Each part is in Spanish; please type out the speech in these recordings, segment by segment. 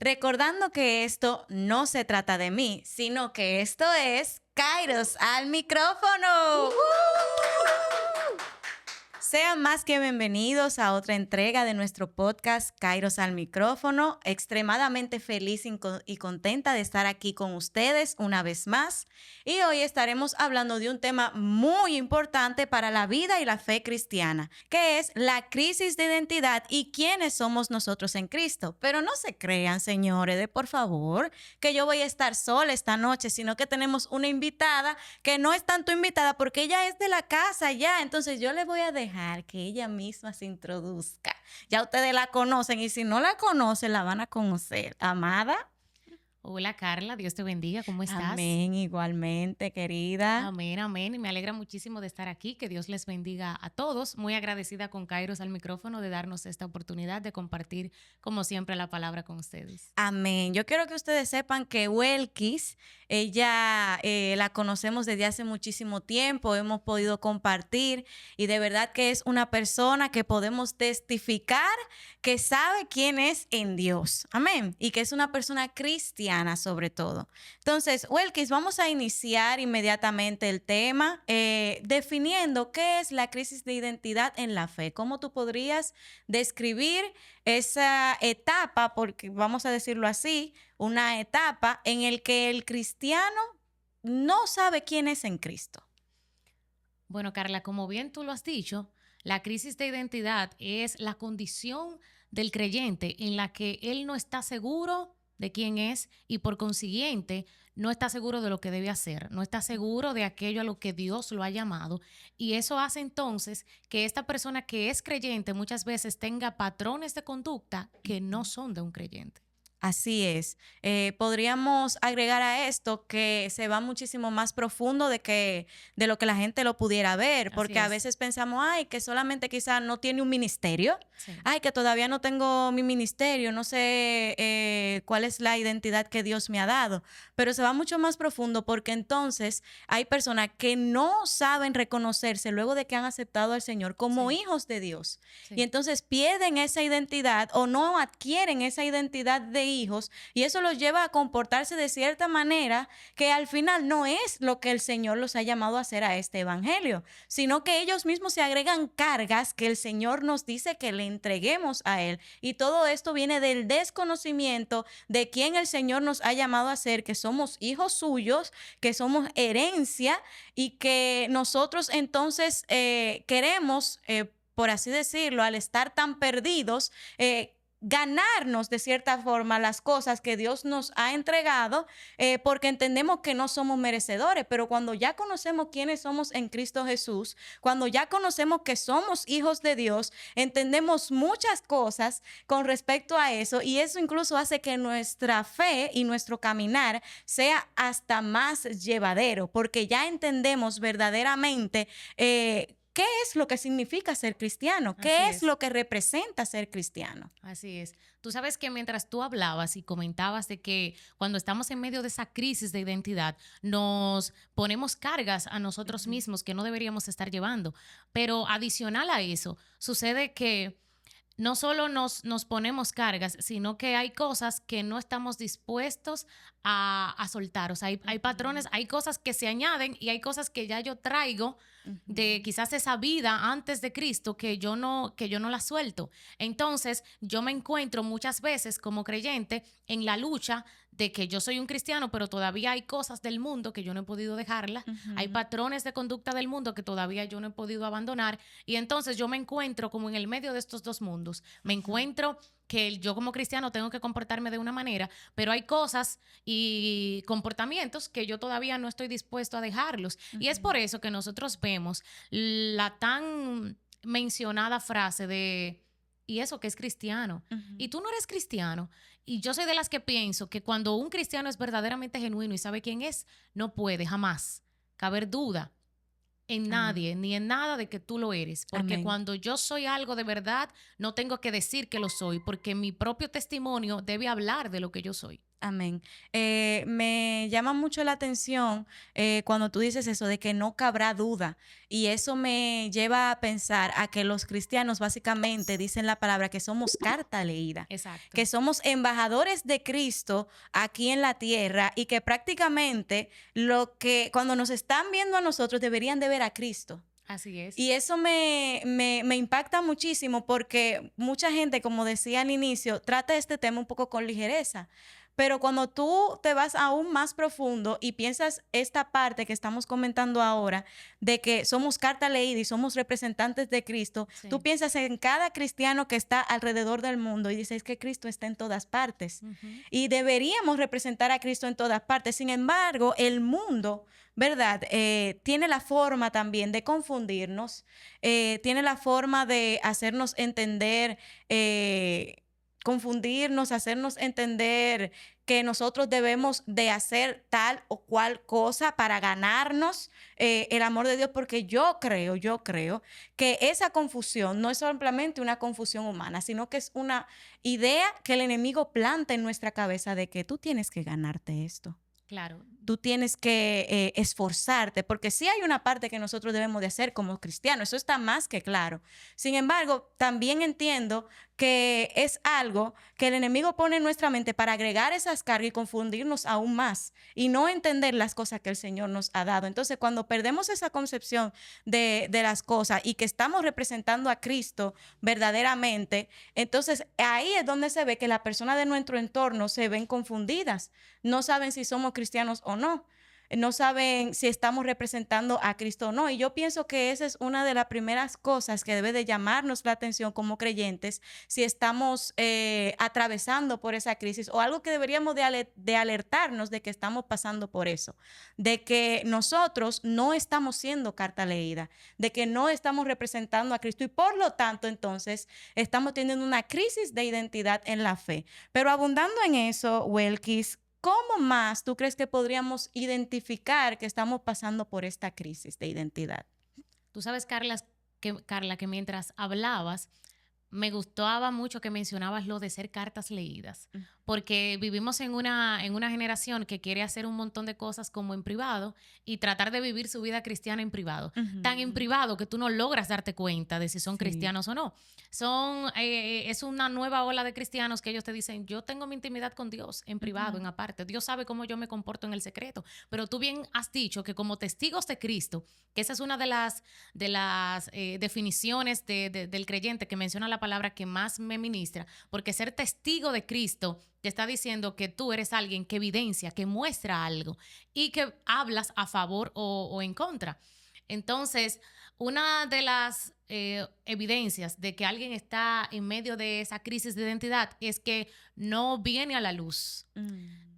Recordando que esto no se trata de mí, sino que esto es Kairos al micrófono. Sean más que bienvenidos a otra entrega de nuestro podcast Kairos al micrófono. Extremadamente feliz y contenta de estar aquí con ustedes una vez más. Y hoy estaremos hablando de un tema muy importante para la vida y la fe cristiana, que es la crisis de identidad y quiénes somos nosotros en Cristo. Pero no se crean, señores, por favor, que yo voy a estar sola esta noche, sino que tenemos una invitada que no es tanto invitada porque ella es de la casa ya. Entonces yo le voy a dejar que ella misma se introduzca. Ya ustedes la conocen y si no la conocen, la van a conocer. Amada. Hola Carla, Dios te bendiga, ¿cómo estás? Amén, igualmente, querida. Amén, amén, y me alegra muchísimo de estar aquí, que Dios les bendiga a todos. Muy agradecida con Kairos al micrófono de darnos esta oportunidad de compartir, como siempre, la palabra con ustedes. Amén. Yo quiero que ustedes sepan que Welkis, ella la conocemos desde hace muchísimo tiempo, hemos podido compartir y de verdad que es una persona que podemos testificar que sabe quién es en Dios. Amén. Y que es una persona cristiana sobre todo. Entonces, Welkis, vamos a iniciar inmediatamente el tema definiendo qué es la crisis de identidad en la fe. ¿Cómo tú podrías describir esa etapa, porque vamos a decirlo así, una etapa en el que el cristiano no sabe quién es en Cristo? Bueno, Carla, como bien tú lo has dicho, la crisis de identidad es la condición del creyente en la que él no está seguro de quién es y por consiguiente no está seguro de lo que debe hacer, no está seguro de aquello a lo que Dios lo ha llamado, y eso hace entonces que esta persona que es creyente muchas veces tenga patrones de conducta que no son de un creyente. Así es. Podríamos agregar a esto que se va muchísimo más profundo de lo que la gente lo pudiera ver, porque a veces pensamos, ay, que solamente quizás no tiene un ministerio, sí. Ay, que todavía no tengo mi ministerio, no sé cuál es la identidad que Dios me ha dado, pero se va mucho más profundo porque entonces hay personas que no saben reconocerse luego de que han aceptado al Señor como sí. hijos de Dios, sí. Y entonces pierden esa identidad o no adquieren esa identidad de hijos, y eso los lleva a comportarse de cierta manera que al final no es lo que el Señor los ha llamado a hacer a este evangelio, sino que ellos mismos se agregan cargas que el Señor nos dice que le entreguemos a Él, y todo esto viene del desconocimiento de quién el Señor nos ha llamado a ser, que somos hijos suyos, que somos herencia y que nosotros entonces queremos, por así decirlo, al estar tan perdidos, ganarnos de cierta forma las cosas que Dios nos ha entregado porque entendemos que no somos merecedores, pero cuando ya conocemos quiénes somos en Cristo Jesús, cuando ya conocemos que somos hijos de Dios, entendemos muchas cosas con respecto a eso, y eso incluso hace que nuestra fe y nuestro caminar sea hasta más llevadero, porque ya entendemos verdaderamente ¿qué es lo que significa ser cristiano? ¿Qué es lo que representa ser cristiano? Así es. Tú sabes que mientras tú hablabas y comentabas de que cuando estamos en medio de esa crisis de identidad, nos ponemos cargas a nosotros mismos que no deberíamos estar llevando. Pero adicional a eso, sucede que no solo nos ponemos cargas, sino que hay cosas que no estamos dispuestos a soltar. O sea, hay patrones, hay cosas que se añaden y hay cosas que ya yo traigo de quizás esa vida antes de Cristo que yo no la suelto. Entonces, yo me encuentro muchas veces como creyente en la lucha de que yo soy un cristiano, pero todavía hay cosas del mundo que yo no he podido dejarlas. Hay patrones de conducta del mundo que todavía yo no he podido abandonar. Y entonces yo me encuentro como en el medio de estos dos mundos. Me encuentro que yo como cristiano tengo que comportarme de una manera, pero hay cosas y comportamientos que yo todavía no estoy dispuesto a dejarlos. Y es por eso que nosotros vemos la tan mencionada frase de ¿y eso que es cristiano? Y tú no eres cristiano. Y yo soy de las que pienso que cuando un cristiano es verdaderamente genuino y sabe quién es, no puede jamás caber duda en nadie, ni en nada de que tú lo eres. Porque cuando yo soy algo de verdad, no tengo que decir que lo soy, porque mi propio testimonio debe hablar de lo que yo soy. Amén. Me llama mucho la atención cuando tú dices eso de que no cabrá duda. Y eso me lleva a pensar a que los cristianos básicamente dicen la palabra que somos carta leída. Exacto. Que somos embajadores de Cristo aquí en la tierra y que prácticamente cuando nos están viendo a nosotros deberían de ver a Cristo. Así es. Y eso me impacta muchísimo porque mucha gente, como decía al inicio, trata este tema un poco con ligereza. Pero cuando tú te vas aún más profundo y piensas esta parte que estamos comentando ahora, de que somos carta leída y somos representantes de Cristo, Sí. tú piensas en cada cristiano que está alrededor del mundo y dices que Cristo está en todas partes. Y deberíamos representar a Cristo en todas partes. Sin embargo, el mundo, ¿verdad? Tiene la forma también de confundirnos, tiene la forma de hacernos entender, confundirnos, hacernos entender que nosotros debemos de hacer tal o cual cosa para ganarnos el amor de Dios, porque yo creo que esa confusión no es simplemente una confusión humana, sino que es una idea que el enemigo planta en nuestra cabeza de que tú tienes que ganarte esto. Claro. Tú tienes que esforzarte, porque sí hay una parte que nosotros debemos de hacer como cristianos, eso está más que claro. Sin embargo, también entiendo que es algo que el enemigo pone en nuestra mente para agregar esas cargas y confundirnos aún más y no entender las cosas que el Señor nos ha dado. Entonces, cuando perdemos esa concepción de las cosas y que estamos representando a Cristo verdaderamente, entonces ahí es donde se ve que las personas de nuestro entorno se ven confundidas, no saben si somos cristianos o no. No saben si estamos representando a Cristo o no. Y yo pienso que esa es una de las primeras cosas que debe de llamarnos la atención como creyentes si estamos atravesando por esa crisis, o algo que deberíamos de alertarnos de que estamos pasando por eso, de que nosotros no estamos siendo carta leída, de que no estamos representando a Cristo y por lo tanto entonces estamos teniendo una crisis de identidad en la fe. Pero abundando en eso, Welkis, ¿cómo más tú crees que podríamos identificar que estamos pasando por esta crisis de identidad? Tú sabes, Carla, que mientras hablabas, me gustaba mucho que mencionabas lo de ser cartas leídas, porque vivimos en una generación que quiere hacer un montón de cosas como en privado y tratar de vivir su vida cristiana en privado. Tan en privado que tú no logras darte cuenta de si son cristianos o no. Es una nueva ola de cristianos que ellos te dicen, yo tengo mi intimidad con Dios en privado, en aparte. Dios sabe cómo yo me comporto en el secreto. Pero tú bien has dicho que como testigos de Cristo, que esa es una de las definiciones del creyente que menciona la palabra que más me ministra, porque ser testigo de Cristo te está diciendo que tú eres alguien que evidencia, que muestra algo y que hablas a favor o en contra. Entonces, una de las evidencias de que alguien está en medio de esa crisis de identidad es que no viene a la luz,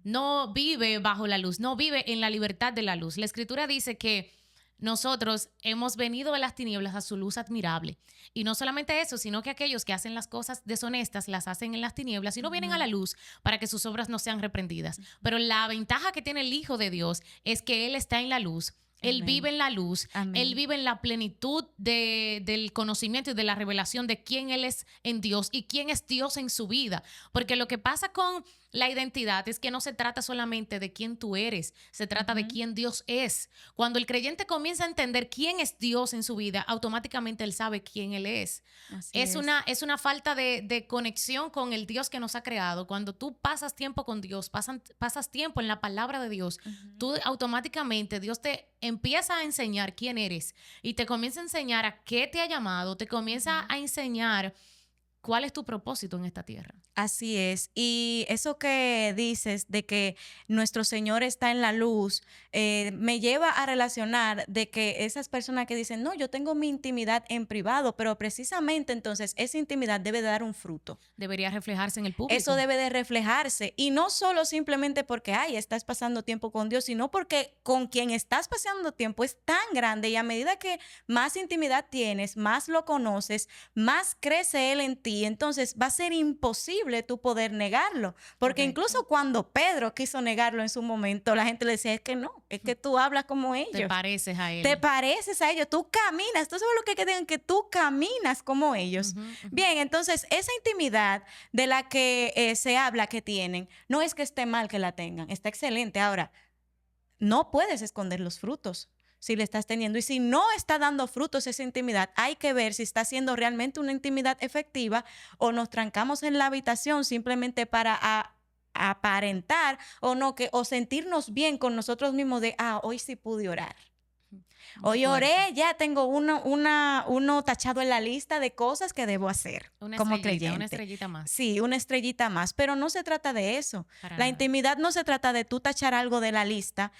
no vive bajo la luz, no vive en la libertad de la luz. La Escritura dice que nosotros hemos venido de las tinieblas a su luz admirable. Y no solamente eso, sino que aquellos que hacen las cosas deshonestas las hacen en las tinieblas y no vienen a la luz para que sus obras no sean reprendidas. Pero la ventaja que tiene el Hijo de Dios es que Él está en la luz. Él vive en la luz, Él vive en la plenitud del conocimiento y de la revelación de quién Él es en Dios y quién es Dios en su vida. Porque lo que pasa con la identidad es que no se trata solamente de quién tú eres, se trata de quién Dios es. Cuando el creyente comienza a entender quién es Dios en su vida, automáticamente él sabe quién Él es. Es una falta de conexión con el Dios que nos ha creado. Cuando tú pasas tiempo con Dios, pasas tiempo en la palabra de Dios, tú automáticamente, Dios te empieza a enseñar quién eres y te comienza a enseñar a qué te ha llamado, te comienza a enseñar cuál es tu propósito en esta tierra. Así es. Y eso que dices de que nuestro Señor está en la luz, me lleva a relacionar de que esas personas que dicen, no, yo tengo mi intimidad en privado, pero precisamente entonces esa intimidad debe dar un fruto. Debería reflejarse en el público. Eso debe de reflejarse. Y no solo simplemente porque, estás pasando tiempo con Dios, sino porque con quien estás pasando tiempo es tan grande y a medida que más intimidad tienes, más lo conoces, más crece Él en ti ti, entonces va a ser imposible tú poder negarlo. Porque incluso cuando Pedro quiso negarlo en su momento, la gente le decía, es que no, es que tú hablas como ellos. Te pareces a él. Te pareces a ellos, tú caminas. Tú sabes lo que digan, que tú caminas como ellos. Bien, entonces esa intimidad de la que se habla que tienen, no es que esté mal que la tengan, está excelente. Ahora, no puedes esconder los frutos si le estás teniendo. Y si no está dando frutos esa intimidad, hay que ver si está siendo realmente una intimidad efectiva o nos trancamos en la habitación simplemente para aparentar o sentirnos bien con nosotros mismos de, hoy sí pude orar. Hoy oré, ya tengo uno tachado en la lista de cosas que debo hacer como creyente. Una estrellita más. Sí, una estrellita más, pero no se trata de eso. La intimidad no se trata de tú tachar algo de la lista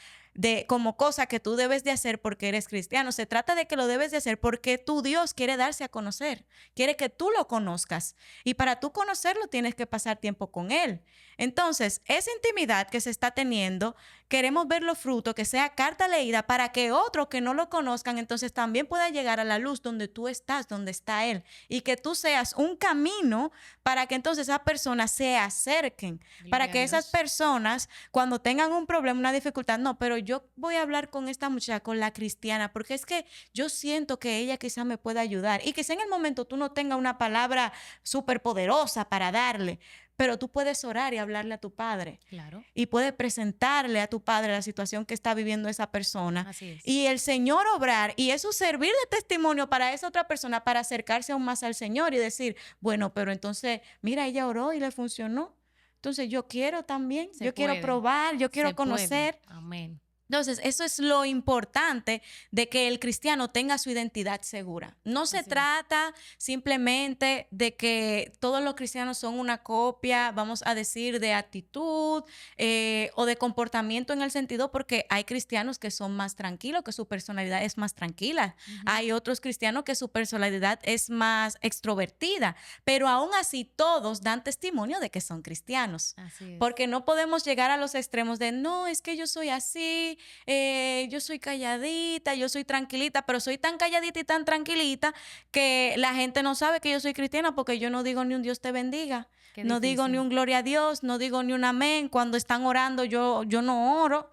como cosa que tú debes de hacer porque eres cristiano. Se trata de que lo debes de hacer porque tu Dios quiere darse a conocer, quiere que tú lo conozcas. Y para tú conocerlo tienes que pasar tiempo con Él. Entonces, esa intimidad que se está teniendo, queremos ver los frutos, que sea carta leída para que otros que no lo conozcan, entonces también pueda llegar a la luz donde tú estás, donde está Él. Y que tú seas un camino para que entonces esas personas se acerquen. Para que esas personas, cuando tengan un problema, una dificultad, no, pero yo voy a hablar con esta muchacha, con la cristiana, porque es que yo siento que ella quizá me pueda ayudar. Y quizá en el momento tú no tengas una palabra súper poderosa para darle, pero tú puedes orar y hablarle a tu padre. Claro. Y puedes presentarle a tu padre la situación que está viviendo esa persona. Así es. Y el Señor obrar, y eso servir de testimonio para esa otra persona, para acercarse aún más al Señor y decir, bueno, pero entonces, mira, ella oró y le funcionó. Entonces yo quiero también, quiero probar, yo quiero conocer. Amén. Entonces, eso es lo importante de que el cristiano tenga su identidad segura. No se trata simplemente de que todos los cristianos son una copia, vamos a decir, de actitud o de comportamiento en el sentido, porque hay cristianos que son más tranquilos, que su personalidad es más tranquila. Hay otros cristianos que su personalidad es más extrovertida, pero aún así todos dan testimonio de que son cristianos. Así es. Porque no podemos llegar a los extremos de, no, es que yo soy así, yo soy calladita, yo soy tranquilita, pero soy tan calladita y tan tranquilita que la gente no sabe que yo soy cristiana porque yo no digo ni un Dios te bendiga, no digo ni un gloria a Dios, no digo ni un amén. Cuando están orando yo no oro.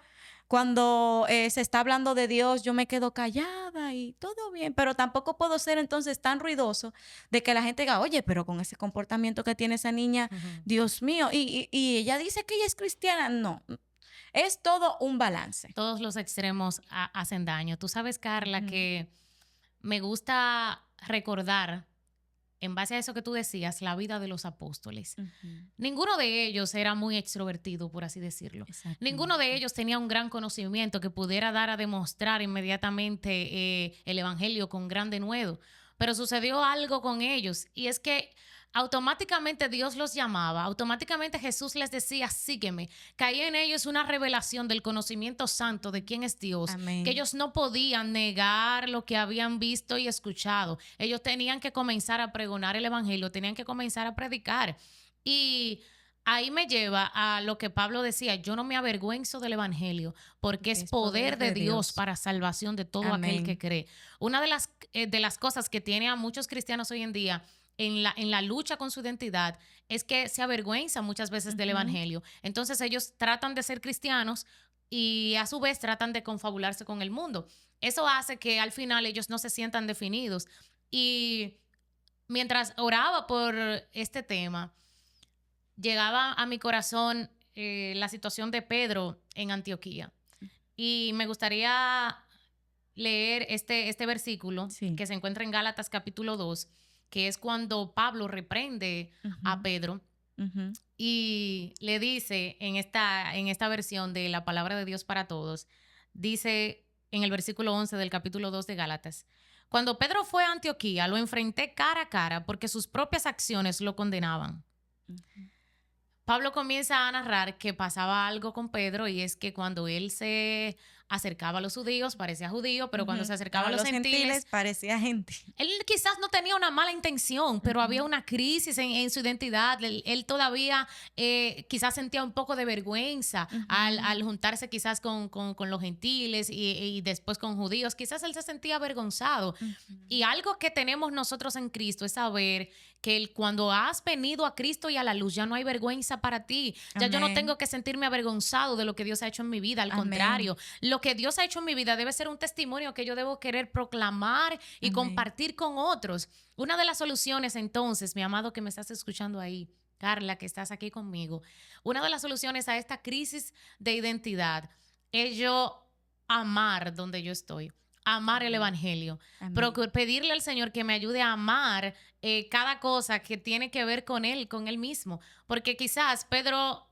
Cuando se está hablando de Dios, yo me quedo callada y todo bien, pero tampoco puedo ser entonces tan ruidoso de que la gente diga, oye, pero con ese comportamiento que tiene esa niña, Dios mío, y ella dice que ella es cristiana. No. Es todo un balance. Todos los extremos hacen daño. Tú sabes, Carla, que me gusta recordar, en base a eso que tú decías, la vida de los apóstoles. Ninguno de ellos era muy extrovertido, por así decirlo. Ninguno de ellos tenía un gran conocimiento que pudiera dar a demostrar inmediatamente el evangelio con gran denuedo. Pero sucedió algo con ellos, y es que automáticamente Dios los llamaba, automáticamente Jesús les decía, sígueme. Caía en ellos una revelación del conocimiento santo de quién es Dios. Amén. Que ellos no podían negar lo que habían visto y escuchado. Ellos tenían que comenzar a pregonar el evangelio, tenían que comenzar a predicar. Y ahí me lleva a lo que Pablo decía, yo no me avergüenzo del evangelio porque es poder de Dios para salvación de todo aquel que cree. Una de las cosas que tiene a muchos cristianos hoy en día en la lucha con su identidad es que se avergüenzan muchas veces del evangelio. Entonces ellos tratan de ser cristianos y a su vez tratan de confabularse con el mundo. Eso hace que al final ellos no se sientan definidos. Y mientras oraba por este tema, llegaba a mi corazón la situación de Pedro en Antioquía. Y me gustaría leer este versículo que se encuentra en Gálatas capítulo 2, que es cuando Pablo reprende a Pedro y le dice en esta versión de la palabra de Dios para todos, dice en el versículo 11 del capítulo 2 de Gálatas, cuando Pedro fue a Antioquía, lo enfrenté cara a cara porque sus propias acciones lo condenaban. Pablo comienza a narrar que pasaba algo con Pedro, y es que cuando él se acercaba a los judíos, parecía judío, pero cuando se acercaba a los gentiles, parecía gentil. Él quizás no tenía una mala intención, pero había una crisis en su identidad. Él todavía quizás sentía un poco de vergüenza al juntarse quizás con los gentiles y después con judíos. Quizás él se sentía avergonzado. Y algo que tenemos nosotros en Cristo es saber que cuando has venido a Cristo y a la luz, ya no hay vergüenza para ti. Ya yo no tengo que sentirme avergonzado de lo que Dios ha hecho en mi vida. Al contrario, lo que Dios ha hecho en mi vida debe ser un testimonio que yo debo querer proclamar y compartir con otros. Una de las soluciones entonces, mi amado que me estás escuchando ahí, Carla, que estás aquí conmigo, una de las soluciones a esta crisis de identidad es yo amar donde yo estoy. Amar el evangelio, pedirle al Señor que me ayude a amar cada cosa que tiene que ver con él mismo, porque quizás Pedro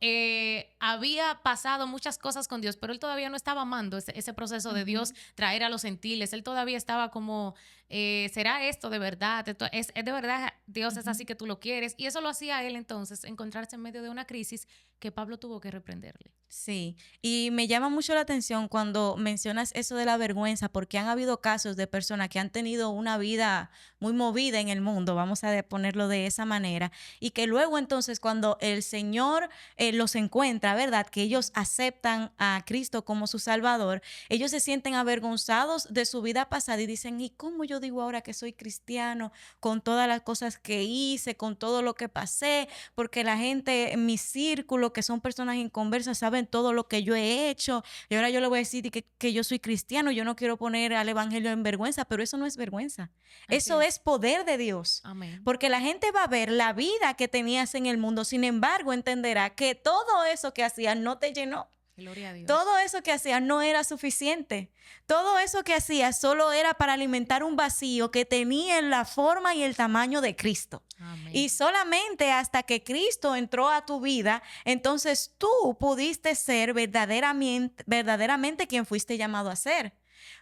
había pasado muchas cosas con Dios, pero él todavía no estaba amando ese proceso de Dios traer a los gentiles. Él todavía estaba como, ¿será esto de verdad? ¿Es de verdad Dios es así que tú lo quieres? Y eso lo hacía él entonces, encontrarse en medio de una crisis que Pablo tuvo que reprenderle. Sí, y me llama mucho la atención cuando mencionas eso de la vergüenza, porque han habido casos de personas que han tenido una vida muy movida en el mundo, vamos a ponerlo de esa manera, y que luego entonces cuando el Señor los encuentra, ¿verdad? Que ellos aceptan a Cristo como su Salvador, ellos se sienten avergonzados de su vida pasada y dicen, ¿y cómo yo digo ahora que soy cristiano con todas las cosas que hice, con todo lo que pasé? Porque la gente en mi círculo, que son personas inconversas, saben todo lo que yo he hecho, y ahora yo le voy a decir que yo soy cristiano. Yo no quiero poner al evangelio en vergüenza, pero eso no es vergüenza. Eso es poder de Dios. Amén. Porque la gente va a ver la vida que tenías en el mundo, sin embargo entenderá que todo eso que hacías no te llenó. Gloria a Dios. Todo eso que hacías no era suficiente. Todo eso que hacías solo era para alimentar un vacío que tenía la forma y el tamaño de Cristo. Amén. Y solamente hasta que Cristo entró a tu vida, entonces tú pudiste ser verdaderamente quien fuiste llamado a ser.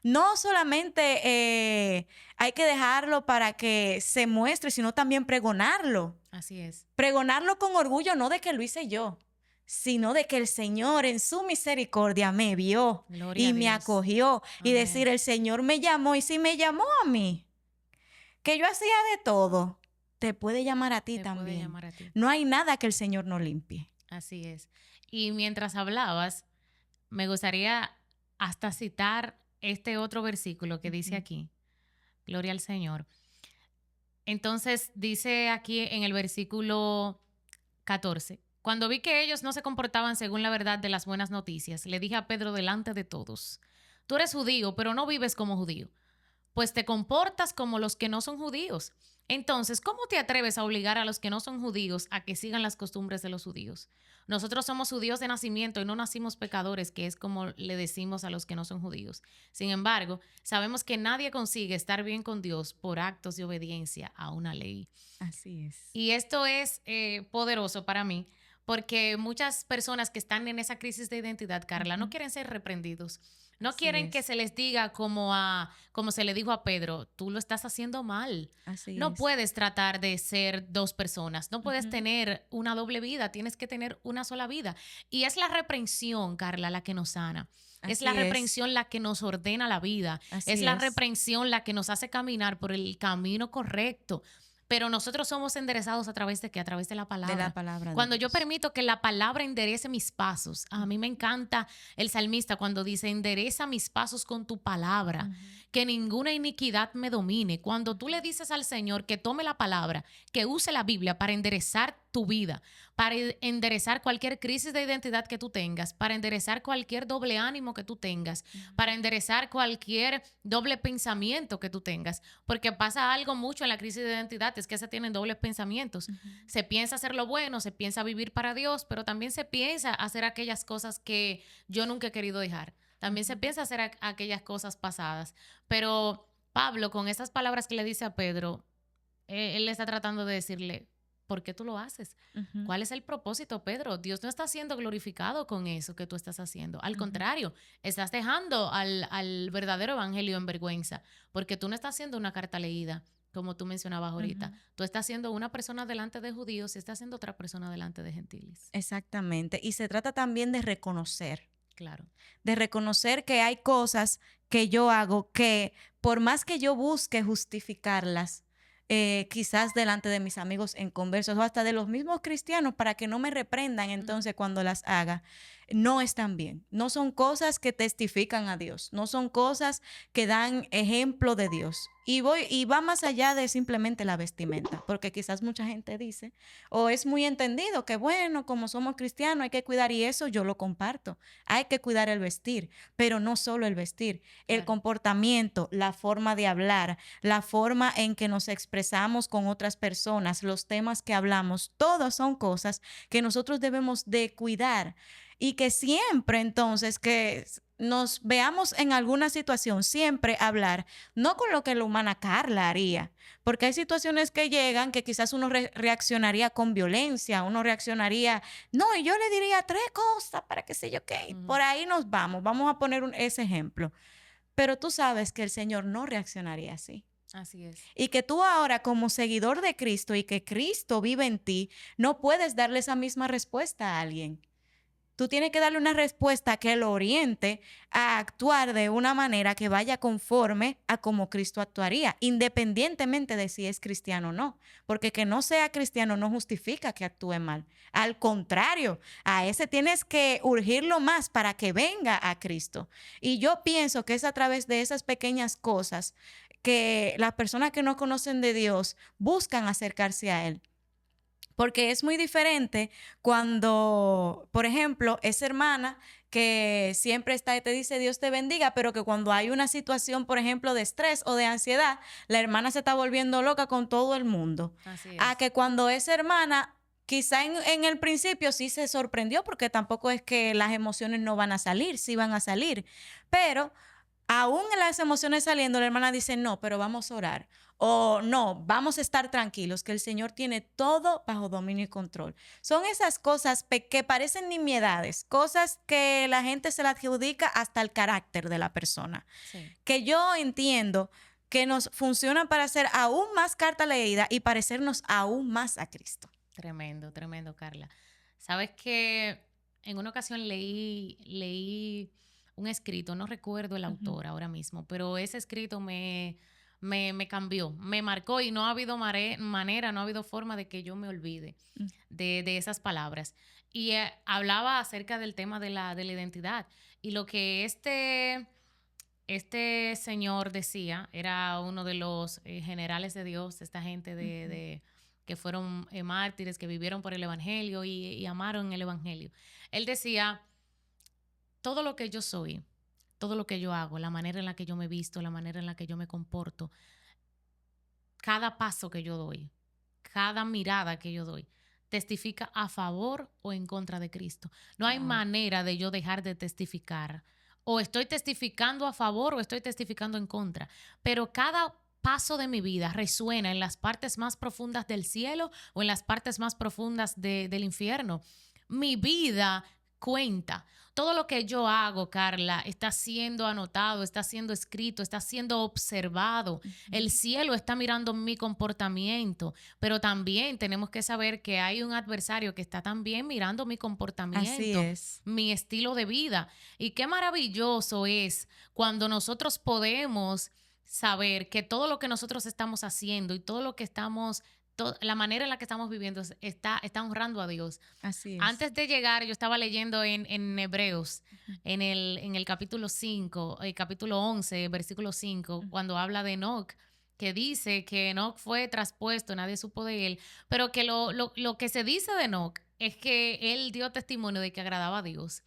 No solamente hay que dejarlo para que se muestre, sino también pregonarlo. Así es. Pregonarlo con orgullo, no de que lo hice yo, sino de que el Señor en su misericordia me vio y me acogió. Y decir, el Señor me llamó, y si me llamó a mí, que yo hacía de todo, te puede llamar a ti también. Puede llamar a ti. No hay nada que el Señor no limpie. Así es. Y mientras hablabas, me gustaría hasta citar este otro versículo que dice aquí, gloria al Señor. Entonces dice aquí en el versículo 14, cuando vi que ellos no se comportaban según la verdad de las buenas noticias, le dije a Pedro delante de todos, tú eres judío, pero no vives como judío, pues te comportas como los que no son judíos. Entonces, ¿cómo te atreves a obligar a los que no son judíos a que sigan las costumbres de los judíos? Nosotros somos judíos de nacimiento y no nacimos pecadores, que es como le decimos a los que no son judíos. Sin embargo, sabemos que nadie consigue estar bien con Dios por actos de obediencia a una ley. Así es. Y esto es poderoso para mí, porque muchas personas que están en esa crisis de identidad, Carla, no quieren ser reprendidos. No quieren que se les diga como se le dijo a Pedro, tú lo estás haciendo mal. No puedes tratar de ser dos personas, no puedes tener una doble vida, tienes que tener una sola vida. Y es la reprensión, Carla, la que nos sana. Es la reprensión la que nos ordena la vida. Es la reprensión la que nos hace caminar por el camino correcto. Pero nosotros somos enderezados a través de ¿qué? A través de la palabra. De la palabra. Cuando yo permito que la palabra enderece mis pasos, a mí me encanta el salmista cuando dice, endereza mis pasos con tu palabra, que ninguna iniquidad me domine. Cuando tú le dices al Señor que tome la palabra, que use la Biblia para enderezar tu vida, para enderezar cualquier crisis de identidad que tú tengas, para enderezar cualquier doble ánimo que tú tengas, para enderezar cualquier doble pensamiento que tú tengas, porque pasa algo mucho en la crisis de identidad, es que se tienen dobles pensamientos. Se piensa hacer lo bueno, se piensa vivir para Dios, pero también se piensa hacer aquellas cosas que yo nunca he querido dejar. También se piensa hacer aquellas cosas pasadas. Pero Pablo, con esas palabras que le dice a Pedro, él le está tratando de decirle, ¿por qué tú lo haces? ¿Cuál es el propósito, Pedro? Dios no está siendo glorificado con eso que tú estás haciendo. Al contrario, estás dejando al verdadero evangelio en vergüenza, porque tú no estás haciendo una carta leída, como tú mencionabas ahorita. Tú estás siendo una persona delante de judíos y estás siendo otra persona delante de gentiles. Exactamente. Y se trata también de reconocer. Claro. De reconocer que hay cosas que yo hago que por más que yo busque justificarlas, quizás delante de mis amigos en conversos o hasta de los mismos cristianos para que no me reprendan entonces cuando las haga, no están bien. No son cosas que testifican a Dios, no son cosas que dan ejemplo de Dios. Y va más allá de simplemente la vestimenta, porque quizás mucha gente dice, o es muy entendido que bueno, como somos cristianos hay que cuidar, y eso yo lo comparto. Hay que cuidar el vestir, pero no solo el vestir, el comportamiento, la forma de hablar, la forma en que nos expresamos con otras personas, los temas que hablamos, todas son cosas que nosotros debemos de cuidar y que siempre entonces que nos veamos en alguna situación, siempre hablar, no con lo que la humana Carla haría, porque hay situaciones que llegan que quizás uno reaccionaría con violencia, uno reaccionaría, no, y yo le diría 3 cosas para que sé yo qué, por ahí nos vamos a poner ese ejemplo. Pero tú sabes que el Señor no reaccionaría así. Así es. Y que tú ahora como seguidor de Cristo y que Cristo vive en ti, no puedes darle esa misma respuesta a alguien. Tú tienes que darle una respuesta que lo oriente a actuar de una manera que vaya conforme a como Cristo actuaría, independientemente de si es cristiano o no. Porque que no sea cristiano no justifica que actúe mal. Al contrario, a ese tienes que urgirlo más para que venga a Cristo. Y yo pienso que es a través de esas pequeñas cosas que las personas que no conocen de Dios buscan acercarse a Él. Porque es muy diferente cuando, por ejemplo, esa hermana que siempre está y te dice Dios te bendiga, pero que cuando hay una situación, por ejemplo, de estrés o de ansiedad, la hermana se está volviendo loca con todo el mundo. Así es. A que cuando esa hermana, quizá en el principio sí se sorprendió, porque tampoco es que las emociones no van a salir, sí van a salir, pero aún las emociones saliendo, la hermana dice, no, pero vamos a orar. O no, vamos a estar tranquilos, que el Señor tiene todo bajo dominio y control. Son esas cosas que parecen nimiedades, cosas que la gente se la adjudica hasta el carácter de la persona. Sí. Que yo entiendo que nos funcionan para ser aún más carta leída y parecernos aún más a Cristo. Tremendo, tremendo, Carla. Sabes que en una ocasión leí un escrito, no recuerdo el autor ahora mismo, pero ese escrito me cambió, me marcó y no ha habido manera, no ha habido forma de que yo me olvide de esas palabras. Y hablaba acerca del tema de la identidad. Y lo que este señor decía, era uno de los generales de Dios, esta gente que fueron mártires, que vivieron por el evangelio y amaron el evangelio. Él decía, todo lo que yo soy, todo lo que yo hago, la manera en la que yo me visto, la manera en la que yo me comporto, cada paso que yo doy, cada mirada que yo doy, testifica a favor o en contra de Cristo. No hay manera de yo dejar de testificar. O estoy testificando a favor o estoy testificando en contra. Pero cada paso de mi vida resuena en las partes más profundas del cielo o en las partes más profundas del infierno. Mi vida cuenta. Todo lo que yo hago, Carla, está siendo anotado, está siendo escrito, está siendo observado. El cielo está mirando mi comportamiento, pero también tenemos que saber que hay un adversario que está también mirando mi comportamiento, Así es. mi estilo de vida. Y qué maravilloso es cuando nosotros podemos saber que todo lo que nosotros estamos haciendo y todo lo que estamos, la manera en la que estamos viviendo está honrando a Dios. Así es. Antes de llegar, yo estaba leyendo en Hebreos, en el capítulo 5, el capítulo 11, versículo 5, cuando habla de Enoc, que dice que Enoc fue traspuesto, nadie supo de él, pero que lo que se dice de Enoc es que él dio testimonio de que agradaba a Dios.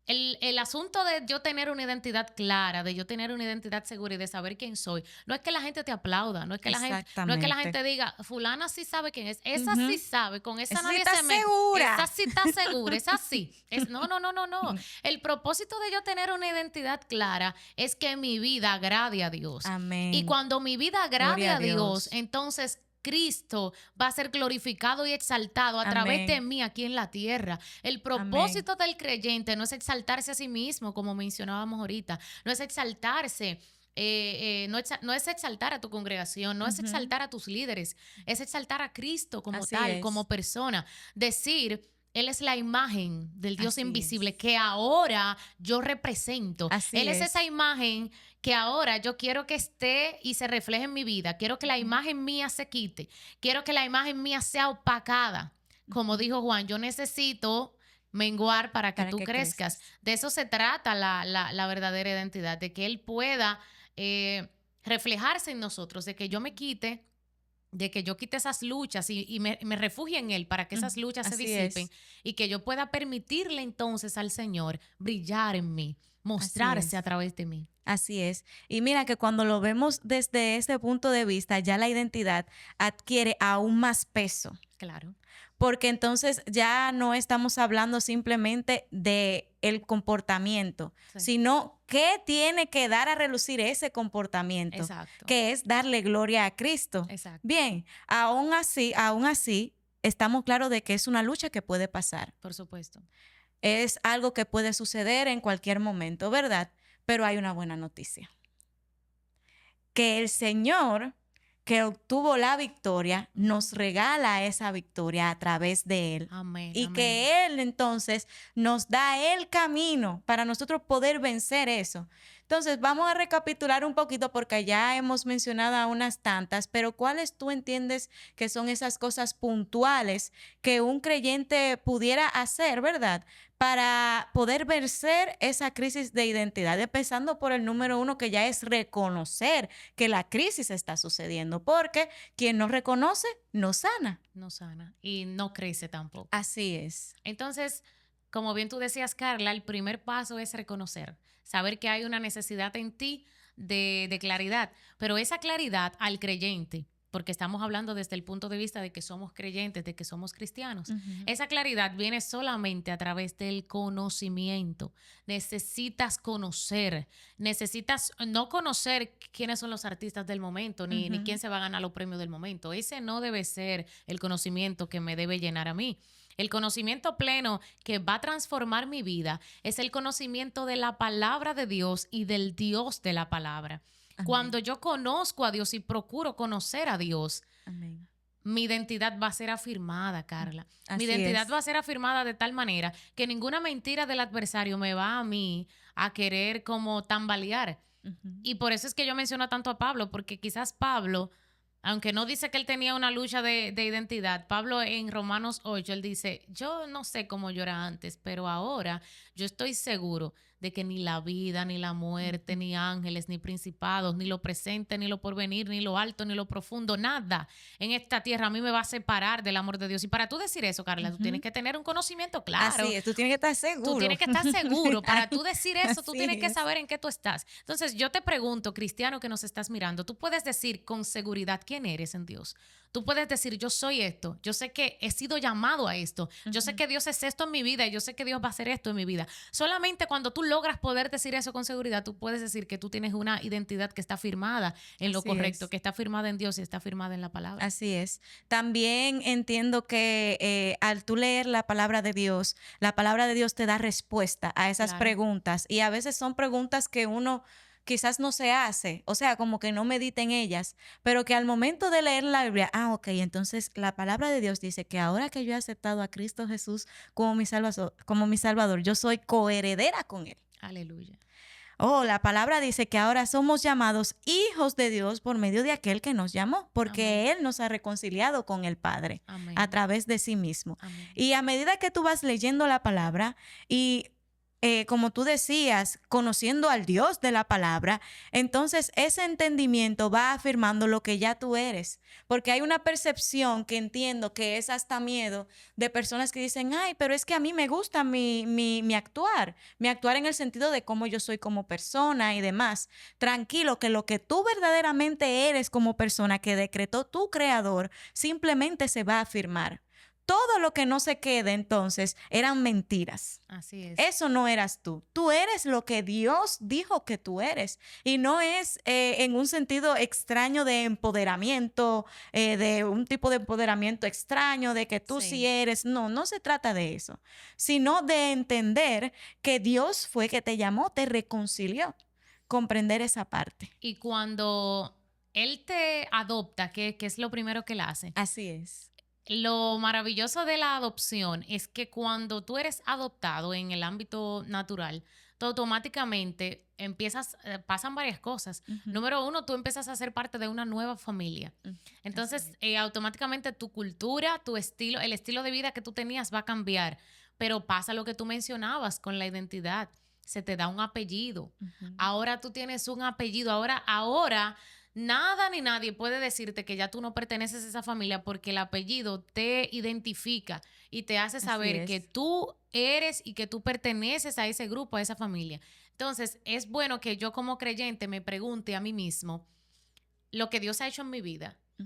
El asunto de yo tener una identidad clara, de yo tener una identidad segura y de saber quién soy, no es que la gente te aplauda, no es que la gente diga, fulana sí sabe quién es, esa sí sabe, con esa nadie se mete. Esa sí está segura, esa sí. No. El propósito de yo tener una identidad clara es que mi vida agrade a Dios. Amén. Y cuando mi vida agrade a Dios, entonces Cristo va a ser glorificado y exaltado a través de mí aquí en la tierra. El propósito del creyente no es exaltarse a sí mismo, como mencionábamos ahorita, no es exaltarse. No es exaltar a tu congregación, no es exaltar a tus líderes, es exaltar a Cristo como tal, como persona. Decir, Él es la imagen del Dios Así invisible es. que ahora yo represento. Así Él es es. esa imagen que ahora yo quiero que esté y se refleje en mi vida. Quiero que la Ujú, imagen mía se quite. Quiero que la imagen mía sea opacada. Como ujú. dijo Juan, yo necesito menguar para que Para tú que crezcas. crezcas. De eso se trata la verdadera identidad, de que Él pueda reflejarse en nosotros, de que yo me quite, de que yo quite esas luchas y me refugie en Él para que Ujú, esas luchas se así disipen es. y que yo pueda permitirle entonces al Señor brillar en mí, Así mostrarse a es. través de mí. Así es. Y mira que cuando lo vemos desde ese punto de vista, ya la identidad adquiere aún más peso, Claro. porque entonces ya no estamos hablando simplemente de el comportamiento, Sí, sino qué tiene que dar a relucir ese comportamiento, exacto, que es darle gloria a Cristo. exacto, Bien, aún así, estamos claros de que es una lucha que puede pasar. por supuesto. Es algo que puede suceder en cualquier momento, ¿verdad? Pero hay una buena noticia. Que el Señor que obtuvo la victoria nos regala esa victoria a través de Él. Amén, Y amén. que Él entonces nos da el camino para nosotros poder vencer eso. Entonces vamos a recapitular un poquito porque ya hemos mencionado a unas tantas, pero ¿cuáles tú entiendes que son esas cosas puntuales que un creyente pudiera hacer, verdad? Para poder vencer esa crisis de identidad, empezando por el número uno, que ya es reconocer que la crisis está sucediendo, porque quien no reconoce no sana. No sana y no crece tampoco. Así es. Entonces, como bien tú decías, Carla, el primer paso es reconocer, saber que hay una necesidad en ti de claridad, pero esa claridad al creyente, porque estamos hablando desde el punto de vista de que somos creyentes, de que somos cristianos, Ujú. esa claridad viene solamente a través del conocimiento. Necesitas conocer, necesitas no conocer quiénes son los artistas del momento, ni Ujú. quién se va a ganar los premios del momento. Ese no debe ser el conocimiento que me debe llenar a mí. El conocimiento pleno que va a transformar mi vida es el conocimiento de la palabra de Dios y del Dios de la palabra. Cuando Amén. yo conozco a Dios y procuro conocer a Dios, Amén. mi identidad va a ser afirmada, Mm. Carla. Mi Así identidad es. va a ser afirmada de tal manera que ninguna mentira del adversario me va a mí a querer como tambalear. Ujú. Y por eso es que yo menciono tanto a Pablo, porque quizás Pablo, aunque no dice que él tenía una lucha de identidad, Pablo en Romanos 8, él dice, yo no sé cómo yo era antes, pero ahora yo estoy seguro de que ni la vida, ni la muerte, Ujú. ni ángeles, ni principados, ni lo presente, ni lo porvenir, ni lo alto, ni lo profundo, nada en esta tierra a mí me va a separar del amor de Dios. Y para tú decir eso, Carla, tú tienes Ujú. que tener un conocimiento claro. Así es. Tú tienes que estar Tú seguro. tienes que estar seguro. Para tú decir eso, tú Así tienes que es. saber en qué tú estás. Entonces, yo te pregunto, cristiano que nos estás mirando, tú puedes decir con seguridad quién eres en Dios. Tú puedes decir, yo soy esto. Yo sé que he sido llamado a esto. Yo sé Ujú. que Dios es esto en mi vida y yo sé que Dios va a hacer esto en mi vida. Solamente cuando tú logras poder decir eso con seguridad, tú puedes decir que tú tienes una identidad que está firmada en lo Así correcto, es. que está firmada en Dios y está firmada en la palabra. Así es. También entiendo que al tú leer la palabra de Dios te da respuesta a esas Claro. preguntas y a veces son preguntas que uno quizás no se hace, o sea, como que no medita en ellas, pero que al momento de leer la Biblia, ok, entonces la palabra de Dios dice que ahora que yo he aceptado a Cristo Jesús como mi Salvador, yo soy coheredera con Él. Aleluya. Oh, la palabra dice que ahora somos llamados hijos de Dios por medio de aquel que nos llamó, Amén. porque Él nos ha reconciliado con el Padre a Amén. través de sí mismo. Amén. Y a medida que tú vas leyendo la palabra y como tú decías, conociendo al Dios de la palabra, entonces ese entendimiento va afirmando lo que ya tú eres. Porque hay una percepción que entiendo que es hasta miedo de personas que dicen, ay, pero es que a mí me gusta mi actuar en el sentido de cómo yo soy como persona y demás. Tranquilo, que lo que tú verdaderamente eres como persona que decretó tu creador simplemente se va a afirmar. Todo lo que no se quede entonces eran mentiras. Así es. Eso no eras tú. Tú eres lo que Dios dijo que tú eres. Y no es en un sentido extraño de empoderamiento, de un tipo de empoderamiento extraño, de que tú sí Sí. eres. No, no se trata de eso. Sino de entender que Dios fue que te llamó, te reconcilió. Comprender esa parte. Y cuando Él te adopta, que es lo primero que Él hace, Así es. Lo maravilloso de la adopción es que cuando tú eres adoptado en el ámbito natural, tú automáticamente pasan varias cosas. Ujú. Número uno, tú empiezas a ser parte de una nueva familia. Mm, así Entonces, es. automáticamente tu cultura, tu estilo, el estilo de vida que tú tenías va a cambiar. Pero pasa lo que tú mencionabas con la identidad. Se te da un apellido. Ujú. Ahora tú tienes un apellido. Ahora nada ni nadie puede decirte que ya tú no perteneces a esa familia porque el apellido te identifica y te hace Así saber que es. tú eres y que tú perteneces a ese grupo, a esa familia. Entonces, es bueno que yo como creyente me pregunte a mí mismo lo que Dios ha hecho en mi vida. Mm,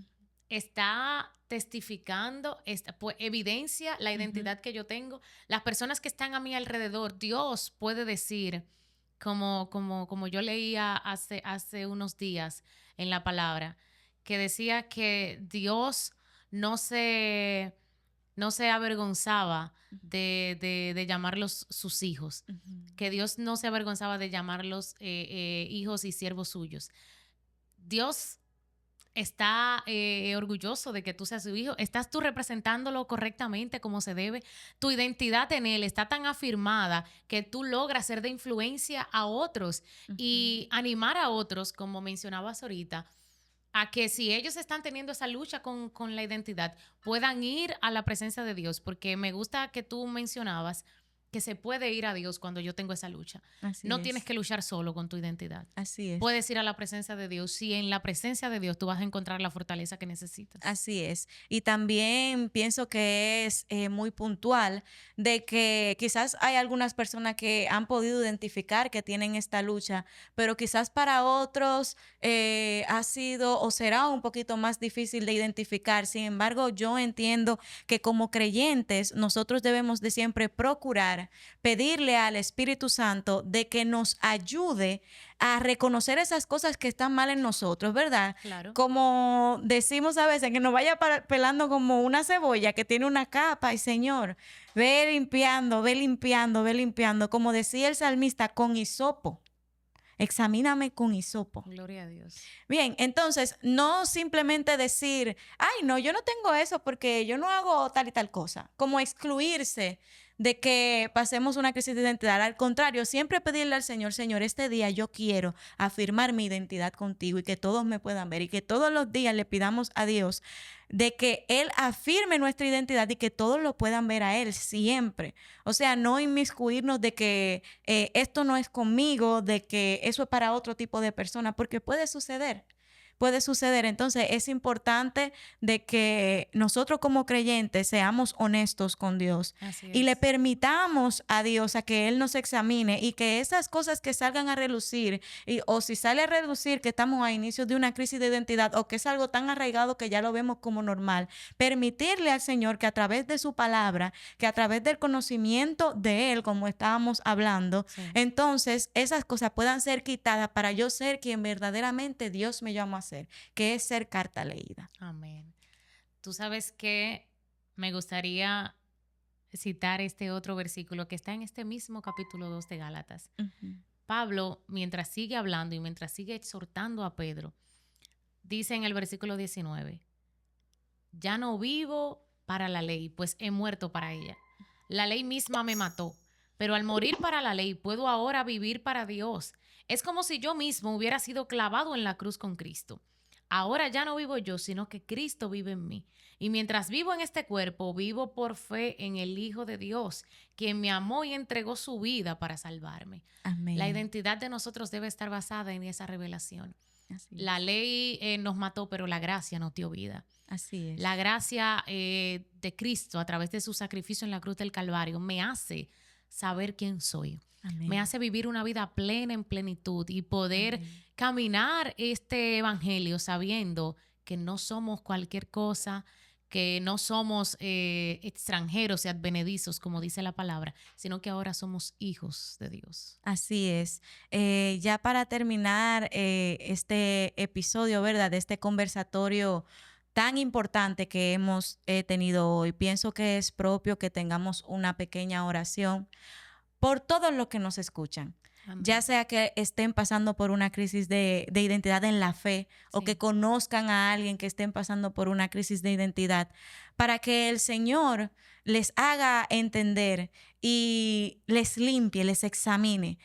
Está testificando, pues, evidencia la ujú. identidad que yo tengo. Las personas que están a mi alrededor, Dios puede decir, como yo leía hace unos días en la palabra, que decía que Dios no se, no se avergonzaba de llamarlos sus hijos, Ujú. que Dios no se avergonzaba de llamarlos hijos y siervos suyos. Dios está orgulloso de que tú seas su hijo. ¿Estás tú representándolo correctamente como se debe? Tu identidad en él está tan afirmada que tú logras ser de influencia a otros Ujú. y animar a otros, como mencionabas ahorita, a que si ellos están teniendo esa lucha con la identidad, puedan ir a la presencia de Dios, porque me gusta que tú mencionabas que se puede ir a Dios cuando yo tengo esa lucha. Así No tienes es. que luchar solo con tu identidad. Así es. Puedes ir a la presencia de Dios y en la presencia de Dios tú vas a encontrar la fortaleza que necesitas. Así es. Y también pienso que es muy puntual de que quizás hay algunas personas que han podido identificar que tienen esta lucha, pero quizás para otros ha sido o será un poquito más difícil de identificar. Sin embargo, yo entiendo que como creyentes nosotros debemos de siempre procurar pedirle al Espíritu Santo de que nos ayude a reconocer esas cosas que están mal en nosotros, ¿verdad? Claro. Como decimos a veces, que nos vaya pelando como una cebolla que tiene una capa y Señor, ve limpiando, ve limpiando, ve limpiando, como decía el salmista, con hisopo. Examíname con hisopo. Gloria a Dios. Bien, entonces, no simplemente decir, ay, no, yo no tengo eso porque yo no hago tal y tal cosa, como excluirse de que pasemos una crisis de identidad. Al contrario, siempre pedirle al Señor, Señor, este día yo quiero afirmar mi identidad contigo y que todos me puedan ver y que todos los días le pidamos a Dios de que Él afirme nuestra identidad y que todos lo puedan ver a Él siempre. O sea, no inmiscuirnos de que esto no es conmigo, de que eso es para otro tipo de persona, porque puede suceder. Puede suceder. Entonces es importante de que nosotros como creyentes seamos honestos con Dios Así y le es. permitamos a Dios a que Él nos examine y que esas cosas que salgan a relucir o si sale a relucir que estamos a inicios de una crisis de identidad o que es algo tan arraigado que ya lo vemos como normal, permitirle al Señor que a través de su palabra, que a través del conocimiento de Él, como estábamos hablando, Sí. entonces esas cosas puedan ser quitadas para yo ser quien verdaderamente Dios me llama a ser, que es ser carta leída. Amén. Tú sabes que me gustaría citar este otro versículo que está en este mismo capítulo 2 de Gálatas. Ujú. Pablo, mientras sigue hablando y mientras sigue exhortando a Pedro, dice en el versículo 19, ya no vivo para la ley, pues he muerto para ella. La ley misma me mató, pero al morir para la ley puedo ahora vivir para Dios. Es como si yo mismo hubiera sido clavado en la cruz con Cristo. Ahora ya no vivo yo, sino que Cristo vive en mí. Y mientras vivo en este cuerpo, vivo por fe en el Hijo de Dios, quien me amó y entregó su vida para salvarme. La Amén. identidad de nosotros debe estar basada en esa revelación. Así La es. ley nos mató, pero la gracia nos dio vida. Así es. La gracia de Cristo a través de su sacrificio en la cruz del Calvario me hace saber quién soy. Amén. Me hace vivir una vida plena en plenitud y poder Amén. caminar este evangelio sabiendo que no somos cualquier cosa, que no somos extranjeros y advenedizos, como dice la palabra, sino que ahora somos hijos de Dios. Así es. Ya para terminar este episodio, ¿verdad? De este conversatorio tan importante que hemos tenido hoy, pienso que es propio que tengamos una pequeña oración por todos los que nos escuchan. Amén. Ya sea que estén pasando por una crisis de identidad en la fe o que conozcan a alguien que estén pasando por una crisis de identidad, para que el Señor les haga entender y les limpie, les examine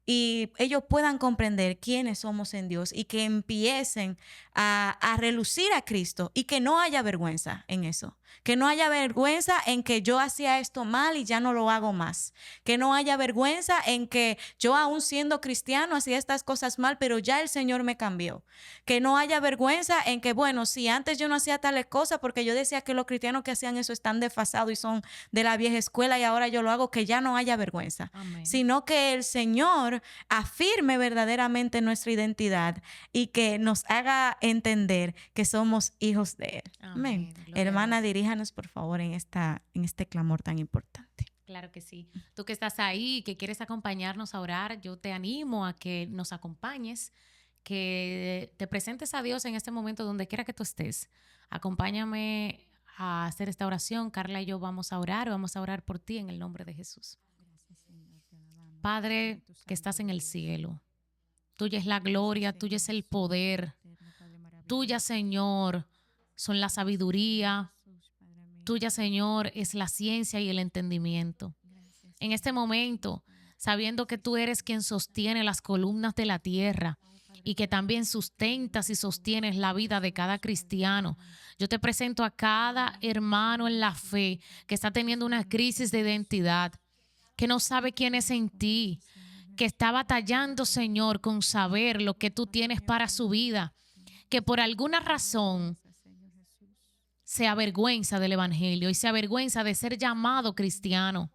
y ellos puedan comprender quiénes somos en Dios y que empiecen a relucir a Cristo y que no haya vergüenza en eso. Que no haya vergüenza en que yo hacía esto mal y ya no lo hago más. Que no haya vergüenza en que yo aún siendo cristiano hacía estas cosas mal, pero ya el Señor me cambió. Que no haya vergüenza en que, bueno, si antes yo no hacía tales cosas porque yo decía que los cristianos que hacían eso están desfasados y son de la vieja escuela y ahora yo lo hago, que ya no haya vergüenza. Amén. Sino que el Señor afirme verdaderamente nuestra identidad y que nos haga entender que somos hijos de Él. Amén. Hermana, diríjanos por favor en este clamor tan importante. Claro que sí. Tú que estás ahí, que quieres acompañarnos a orar, yo te animo a que nos acompañes, que te presentes a Dios en este momento donde quiera que tú estés. Acompáñame a hacer esta oración. Carla y yo vamos a orar por ti en el nombre de Jesús. Padre que estás en el cielo, tuya es la gloria, tuya es el poder, tuya, Señor, son la sabiduría, tuya, Señor, es la ciencia y el entendimiento. En este momento, sabiendo que tú eres quien sostiene las columnas de la tierra y que también sustentas y sostienes la vida de cada cristiano, yo te presento a cada hermano en la fe que está teniendo una crisis de identidad, que no sabe quién es en ti, que está batallando, Señor, con saber lo que tú tienes para su vida, que por alguna razón se avergüenza del evangelio y se avergüenza de ser llamado cristiano.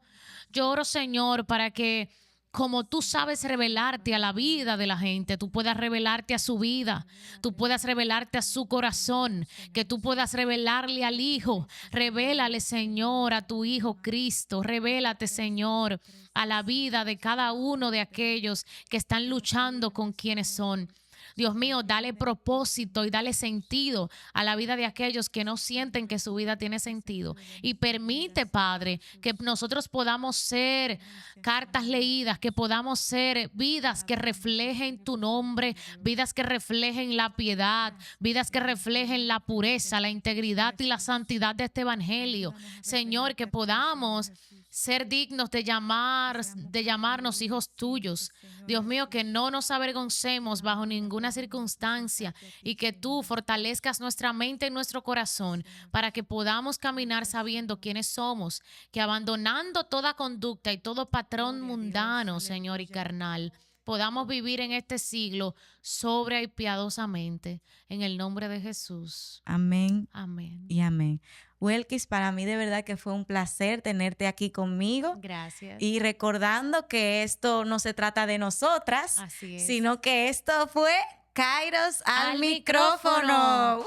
Yo oro, Señor, para que como tú sabes revelarte a la vida de la gente, tú puedas revelarte a su vida, tú puedas revelarte a su corazón, que tú puedas revelarle al Hijo. Revélale, Señor, a tu Hijo Cristo. Revélate, Señor, a la vida de cada uno de aquellos que están luchando con quienes son. Dios mío, dale propósito y dale sentido a la vida de aquellos que no sienten que su vida tiene sentido. Y permite, Padre, que nosotros podamos ser cartas leídas, que podamos ser vidas que reflejen tu nombre, vidas que reflejen la piedad, vidas que reflejen la pureza, la integridad y la santidad de este evangelio. Señor, que podamos ser dignos de llamarnos hijos tuyos. Dios mío, que no nos avergoncemos bajo ninguna circunstancia y que tú fortalezcas nuestra mente y nuestro corazón para que podamos caminar sabiendo quiénes somos, que abandonando toda conducta y todo patrón mundano, Señor, y carnal, podamos vivir en este siglo sobria y piadosamente. En el nombre de Jesús. Amén. Amén. Y amén. Welkis, para mí de verdad que fue un placer tenerte aquí conmigo. Gracias. Y recordando que esto no se trata de nosotras, Así es, sino que esto fue Kairos al micrófono.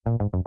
¡Woo!